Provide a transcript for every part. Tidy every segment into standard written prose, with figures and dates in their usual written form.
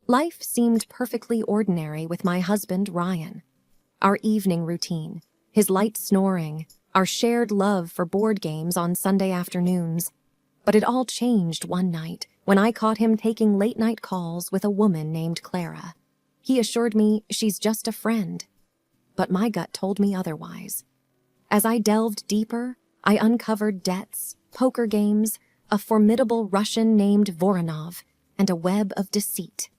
Life seemed perfectly ordinary with my husband, Ryan. Our evening routine, his light snoring, our shared love for board games on Sunday afternoons. But it all changed one night when I caught him taking late-night calls with a woman named Clara. He assured me she's just a friend, but my gut told me otherwise. As I delved deeper, I uncovered debts, poker games, a formidable Russian named Voronov, and a web of deceit.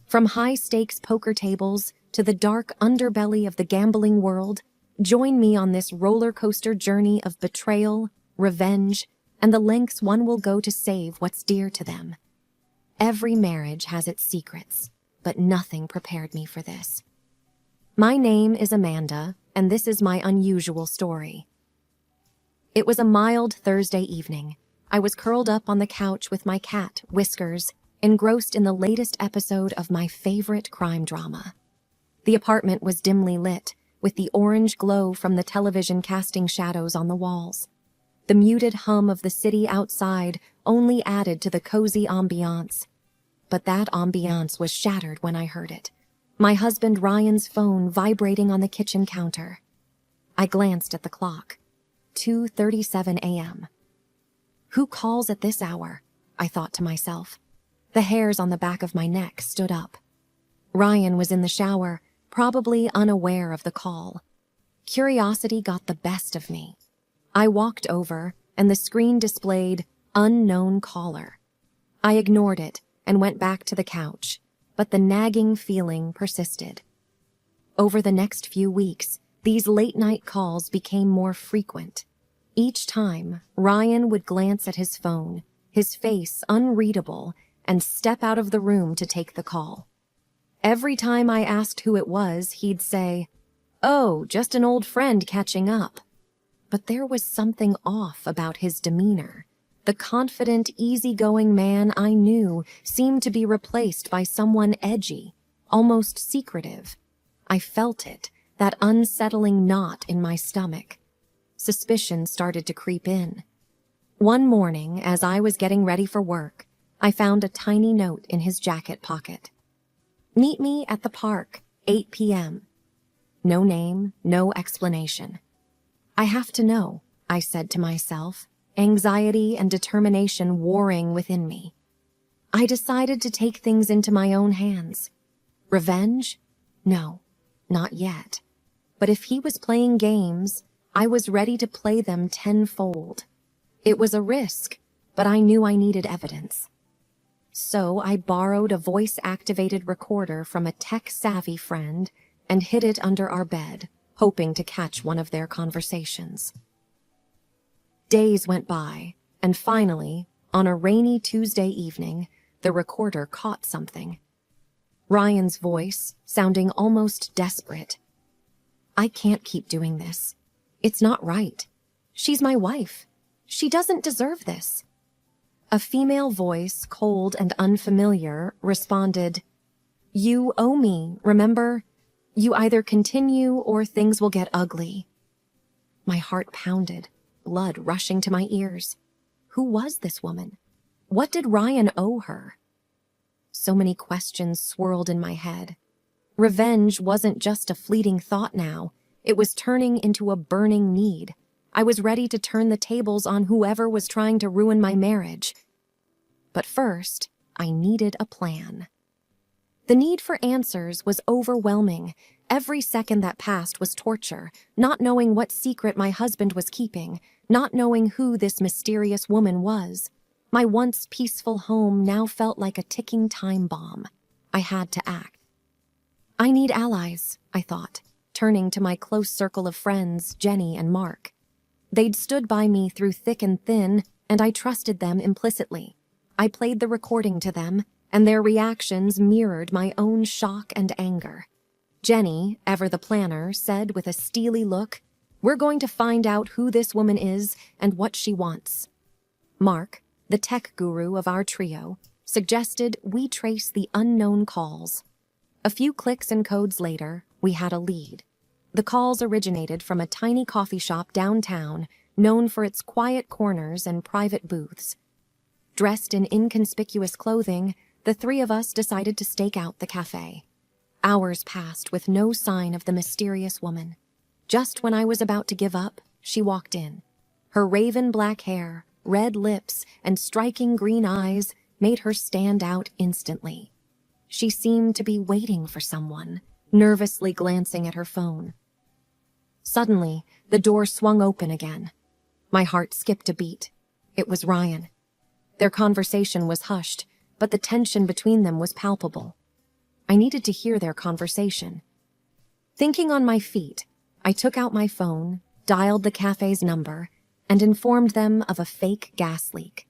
From high-stakes poker tables to the dark underbelly of the gambling world, join me on this roller coaster journey of betrayal, revenge, and the lengths one will go to save what's dear to them. Every marriage has its secrets, but nothing prepared me for this. My name is Amanda, and this is my unusual story. It was a mild Thursday evening. I was curled up on the couch with my cat, Whiskers, engrossed in the latest episode of my favorite crime drama. The apartment was dimly lit, with the orange glow from the television casting shadows on the walls. The muted hum of the city outside only added to the cozy ambiance. But that ambiance was shattered when I heard it. My husband Ryan's phone vibrating on the kitchen counter. I glanced at the clock. 2:37 a.m. Who calls at this hour? I thought to myself. The hairs on the back of my neck stood up. Ryan was in the shower, probably unaware of the call. Curiosity got the best of me. I walked over, and the screen displayed unknown caller. I ignored it and went back to the couch, but the nagging feeling persisted. Over the next few weeks, these late-night calls became more frequent. Each time, Ryan would glance at his phone, his face unreadable, and step out of the room to take the call. Every time I asked who it was, he'd say, "Oh, just an old friend catching up." But there was something off about his demeanor. The confident, easygoing man I knew seemed to be replaced by someone edgy, almost secretive. I felt it, that unsettling knot in my stomach. Suspicion started to creep in. One morning, as I was getting ready for work, I found a tiny note in his jacket pocket. "Meet me at the park, 8 p.m. No name, no explanation. I have to know, I said to myself, anxiety and determination warring within me. I decided to take things into my own hands. Revenge? No, not yet. But if he was playing games, I was ready to play them tenfold. It was a risk, but I knew I needed evidence. So I borrowed a voice-activated recorder from a tech-savvy friend and hid it under our bed, hoping to catch one of their conversations. Days went by, and finally, on a rainy Tuesday evening, the recorder caught something. Ryan's voice, sounding almost desperate. "I can't keep doing this. It's not right. She's my wife. She doesn't deserve this." A female voice, cold and unfamiliar, responded, "You owe me, remember? You either continue or things will get ugly." My heart pounded, blood rushing to my ears. Who was this woman? What did Ryan owe her? So many questions swirled in my head. Revenge wasn't just a fleeting thought now. It was turning into a burning need. I was ready to turn the tables on whoever was trying to ruin my marriage. But first, I needed a plan. The need for answers was overwhelming. Every second that passed was torture, not knowing what secret my husband was keeping, not knowing who this mysterious woman was. My once peaceful home now felt like a ticking time bomb. I had to act. I need allies, I thought, turning to my close circle of friends, Jenny and Mark. They'd stood by me through thick and thin, and I trusted them implicitly. I played the recording to them, and their reactions mirrored my own shock and anger. Jenny, ever the planner, said with a steely look, "We're going to find out who this woman is and what she wants." Mark, the tech guru of our trio, suggested we trace the unknown calls. A few clicks and codes later, we had a lead. The calls originated from a tiny coffee shop downtown, known for its quiet corners and private booths. Dressed in inconspicuous clothing, The three of us decided to stake out the cafe. Hours passed with no sign of the mysterious woman. Just when I was about to give up, she walked in. Her raven black hair, red lips, and striking green eyes made her stand out instantly. She seemed to be waiting for someone, nervously glancing at her phone. Suddenly, the door swung open again. My heart skipped a beat. It was Ryan. Their conversation was hushed, but the tension between them was palpable. I needed to hear their conversation. Thinking on my feet, I took out my phone, dialed the cafe's number, and informed them of a fake gas leak.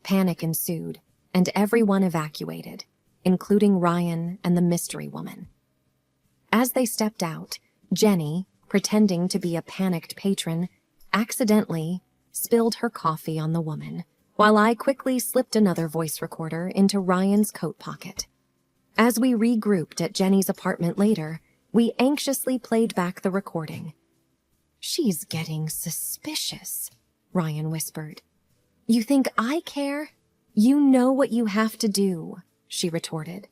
Panic ensued, and everyone evacuated, including Ryan and the mystery woman. As they stepped out, Jenny, pretending to be a panicked patron, accidentally spilled her coffee on the woman, while I quickly slipped another voice recorder into Ryan's coat pocket. As we regrouped at Jenny's apartment later, we anxiously played back the recording. "She's getting suspicious," Ryan whispered. "You think I care? You know what you have to do," she retorted.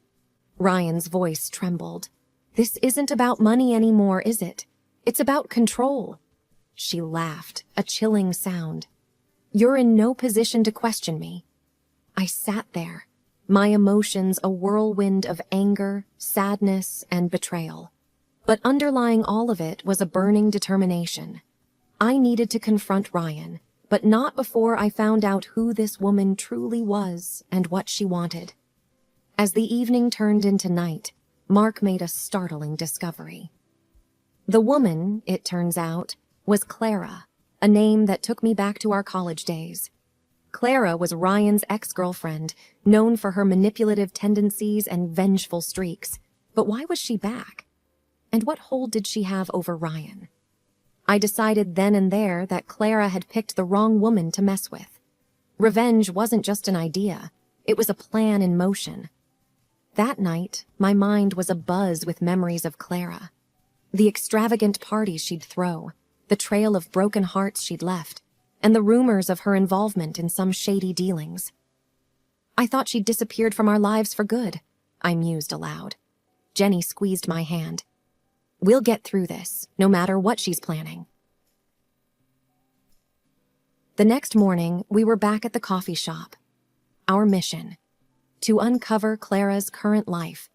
Ryan's voice trembled. "This isn't about money anymore, is it? It's about control." She laughed, a chilling sound. "You're in no position to question me." I sat there, my emotions a whirlwind of anger, sadness, and betrayal. But underlying all of it was a burning determination. I needed to confront Ryan, but not before I found out who this woman truly was and what she wanted. As the evening turned into night, Mark made a startling discovery. The woman, it turns out, was Clara, a name that took me back to our college days. Clara was Ryan's ex-girlfriend, known for her manipulative tendencies and vengeful streaks. But why was she back? And what hold did she have over Ryan? I decided then and there that Clara had picked the wrong woman to mess with. Revenge wasn't just an idea, it was a plan in motion. That night, my mind was abuzz with memories of Clara. The extravagant parties she'd throw, the trail of broken hearts she'd left, and the rumors of her involvement in some shady dealings. "I thought she'd disappeared from our lives for good," I mused aloud. Jenny squeezed my hand. "We'll get through this, no matter what she's planning." The next morning, we were back at the coffee shop. Our mission: to uncover Clara's current life.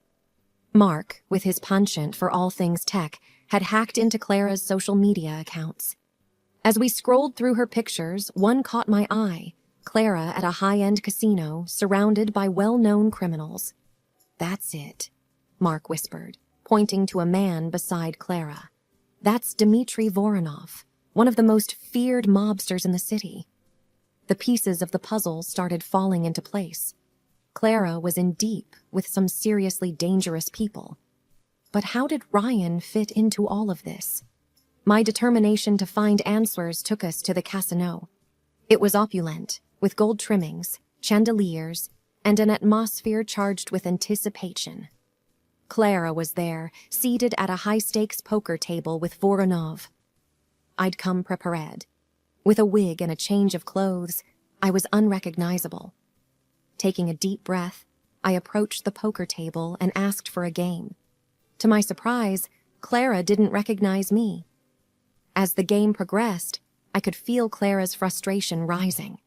Mark, with his penchant for all things tech, had hacked into Clara's social media accounts. As we scrolled through her pictures, one caught my eye: Clara at a high-end casino, surrounded by well-known criminals. "That's it," Mark whispered, pointing to a man beside Clara. "That's Dmitry Voronov, one of the most feared mobsters in the city." The pieces of the puzzle started falling into place. Clara was in deep with some seriously dangerous people. But how did Ryan fit into all of this? My determination to find answers took us to the casino. It was opulent, with gold trimmings, chandeliers, and an atmosphere charged with anticipation. Clara was there, seated at a high-stakes poker table with Voronov. I'd come prepared. With a wig and a change of clothes, I was unrecognizable. Taking a deep breath, I approached the poker table and asked for a game. To my surprise, Clara didn't recognize me. As the game progressed, I could feel Clara's frustration rising.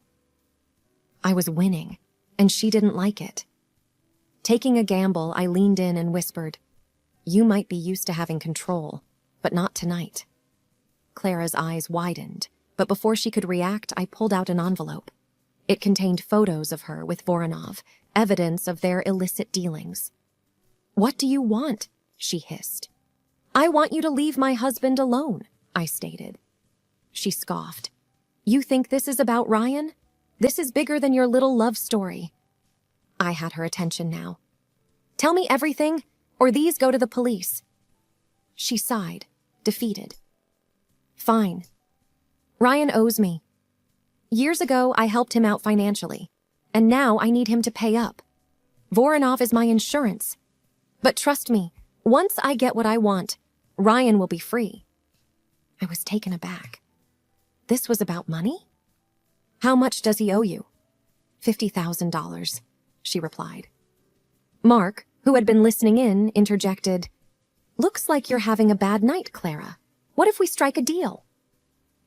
I was winning, and she didn't like it. Taking a gamble, I leaned in and whispered, "You might be used to having control, but not tonight." Clara's eyes widened, but before she could react, I pulled out an envelope. It contained photos of her with Voronov, evidence of their illicit dealings. "What do you want?" she hissed. "I want you to leave my husband alone," I stated. She scoffed. "You think this is about Ryan? This is bigger than your little love story." I had her attention now. "Tell me everything, or these go to the police." She sighed, defeated. "Fine. Ryan owes me. Years ago, I helped him out financially, and now I need him to pay up. Voronov is my insurance. But trust me, once I get what I want, Ryan will be free." I was taken aback. This was about money? "How much does he owe you?" $50,000, she replied. Mark, who had been listening in, interjected, "Looks like you're having a bad night, Clara. What if we strike a deal?"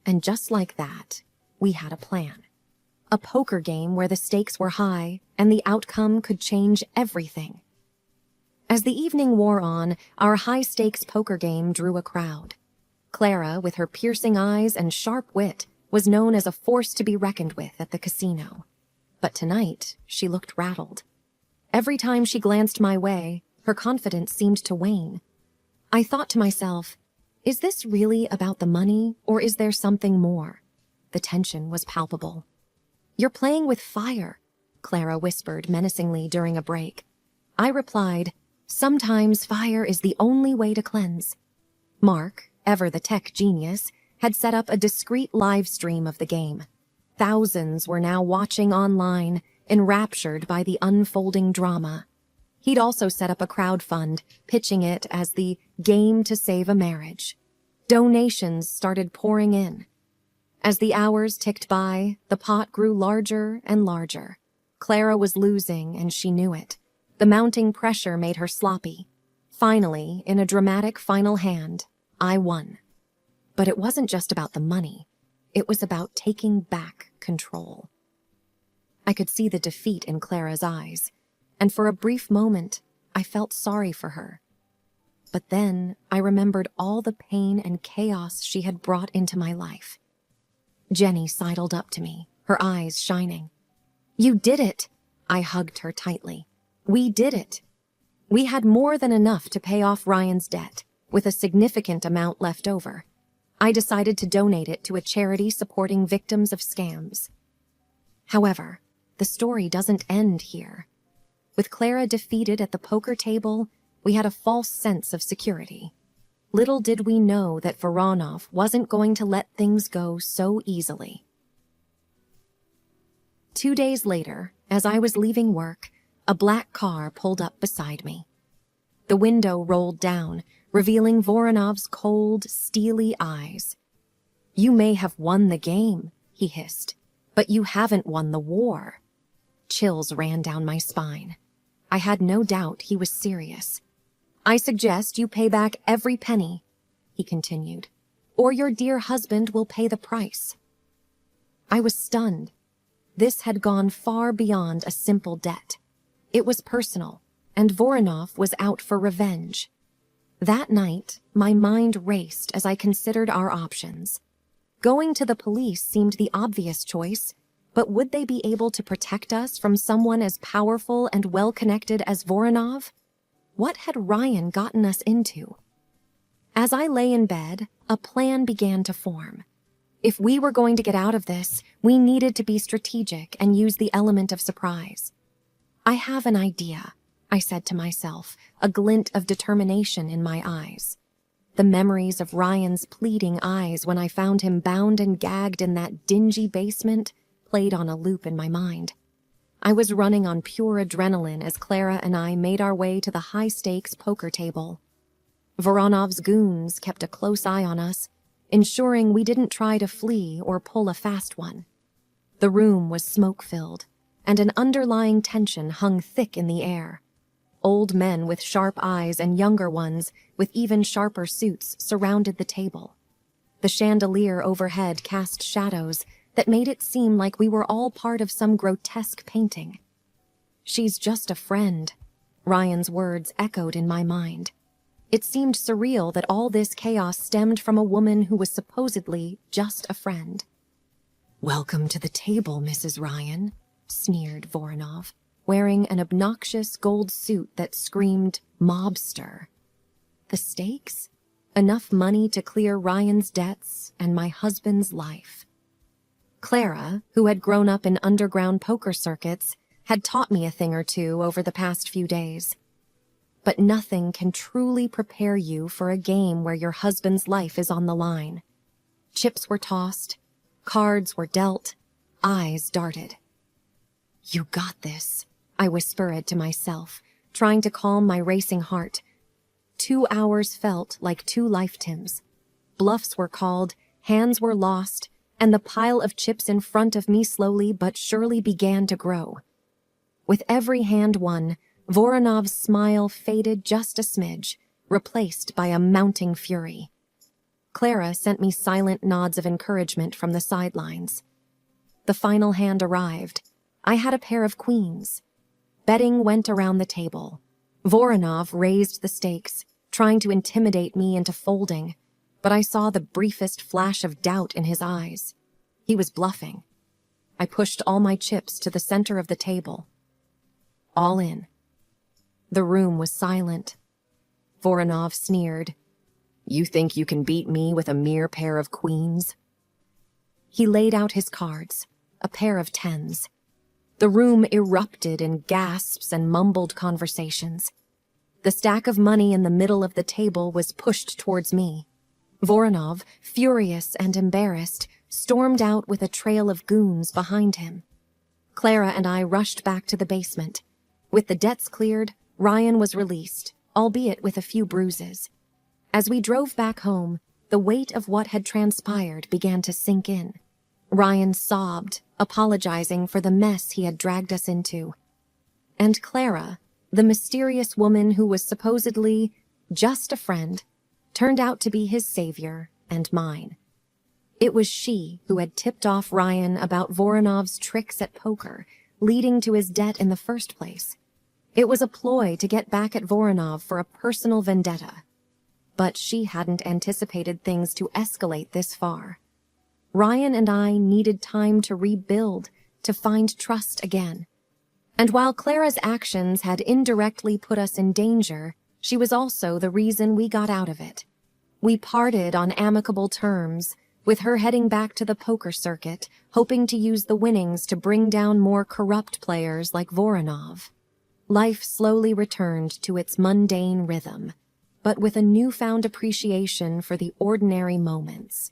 And just like that, we had a plan. A poker game where the stakes were high and the outcome could change everything. As the evening wore on, our high-stakes poker game drew a crowd. Clara, with her piercing eyes and sharp wit, was known as a force to be reckoned with at the casino. But tonight, she looked rattled. Every time she glanced my way, her confidence seemed to wane. I thought to myself, is this really about the money, or is there something more? The tension was palpable. "You're playing with fire," Clara whispered menacingly during a break. I replied, "Sometimes fire is the only way to cleanse." Mark, ever the tech genius, had set up a discreet live stream of the game. Thousands were now watching online, enraptured by the unfolding drama. He'd also set up a crowd fund, pitching it as the game to save a marriage. Donations started pouring in. As the hours ticked by, the pot grew larger and larger. Clara was losing, and she knew it. The mounting pressure made her sloppy. Finally, in a dramatic final hand, I won. But it wasn't just about the money. It was about taking back control. I could see the defeat in Clara's eyes, and for a brief moment, I felt sorry for her. But then I remembered all the pain and chaos she had brought into my life. Jenny sidled up to me, her eyes shining. "You did it!" I hugged her tightly. "We did it!" We had more than enough to pay off Ryan's debt, with a significant amount left over. I decided to donate it to a charity supporting victims of scams. However, the story doesn't end here. With Clara defeated at the poker table, we had a false sense of security. Little did we know that Voronov wasn't going to let things go so easily. 2 days later, as I was leaving work, a black car pulled up beside me. The window rolled down, revealing Voronov's cold, steely eyes. "You may have won the game," he hissed, "but you haven't won the war." Chills ran down my spine. I had no doubt he was serious. "I suggest you pay back every penny," he continued, "or your dear husband will pay the price." I was stunned. This had gone far beyond a simple debt. It was personal, and Voronov was out for revenge. That night, my mind raced as I considered our options. Going to the police seemed the obvious choice, but would they be able to protect us from someone as powerful and well-connected as Voronov? What had Ryan gotten us into? As I lay in bed, a plan began to form. If we were going to get out of this, we needed to be strategic and use the element of surprise. "I have an idea," I said to myself, a glint of determination in my eyes. The memories of Ryan's pleading eyes when I found him bound and gagged in that dingy basement played on a loop in my mind. I was running on pure adrenaline as Clara and I made our way to the high-stakes poker table. Voronov's goons kept a close eye on us, ensuring we didn't try to flee or pull a fast one. The room was smoke-filled, and an underlying tension hung thick in the air. Old men with sharp eyes and younger ones with even sharper suits surrounded the table. The chandelier overhead cast shadows that made it seem like we were all part of some grotesque painting. "She's just a friend," Ryan's words echoed in my mind. It seemed surreal that all this chaos stemmed from a woman who was supposedly just a friend. "Welcome to the table, Mrs. Ryan," sneered Voronov, wearing an obnoxious gold suit that screamed mobster. The stakes? Enough money to clear Ryan's debts and my husband's life. Clara, who had grown up in underground poker circuits, had taught me a thing or two over the past few days. But nothing can truly prepare you for a game where your husband's life is on the line. Chips were tossed, cards were dealt, eyes darted. "You got this," I whispered to myself, trying to calm my racing heart. 2 hours felt like 2 lifetimes. Bluffs were called, hands were lost, and the pile of chips in front of me slowly but surely began to grow. With every hand won, Voronov's smile faded just a smidge, replaced by a mounting fury. Clara sent me silent nods of encouragement from the sidelines. The final hand arrived. I had a pair of queens. Betting went around the table. Voronov raised the stakes, trying to intimidate me into folding, but I saw the briefest flash of doubt in his eyes. He was bluffing. I pushed all my chips to the center of the table. All in. The room was silent. Voronov sneered. "You think you can beat me with a mere pair of queens?" He laid out his cards, a pair of tens. The room erupted in gasps and mumbled conversations. The stack of money in the middle of the table was pushed towards me. Voronov, furious and embarrassed, stormed out with a trail of goons behind him. Clara and I rushed back to the basement. With the debts cleared, Ryan was released, albeit with a few bruises. As we drove back home, the weight of what had transpired began to sink in. Ryan sobbed, apologizing for the mess he had dragged us into. And Clara, the mysterious woman who was supposedly just a friend, turned out to be his savior and mine. It was she who had tipped off Ryan about Voronov's tricks at poker, leading to his debt in the first place. It was a ploy to get back at Voronov for a personal vendetta. But she hadn't anticipated things to escalate this far. Ryan and I needed time to rebuild, to find trust again. And while Clara's actions had indirectly put us in danger, she was also the reason we got out of it. We parted on amicable terms, with her heading back to the poker circuit, hoping to use the winnings to bring down more corrupt players like Voronov. Life slowly returned to its mundane rhythm, but with a newfound appreciation for the ordinary moments.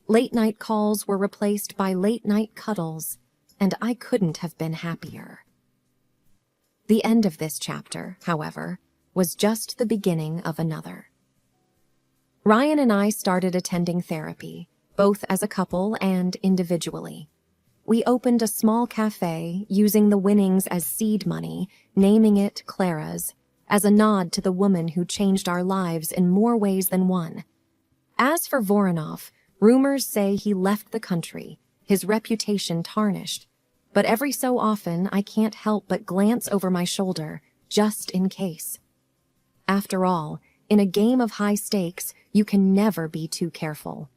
Late-night calls were replaced by late-night cuddles, and I couldn't have been happier. The end of this chapter, however, was just the beginning of another. Ryan and I started attending therapy, both as a couple and individually. We opened a small cafe using the winnings as seed money, naming it Clara's, as a nod to the woman who changed our lives in more ways than one. As for Voronov, rumors say he left the country, his reputation tarnished, but every so often I can't help but glance over my shoulder, just in case. After all, in a game of high stakes, you can never be too careful.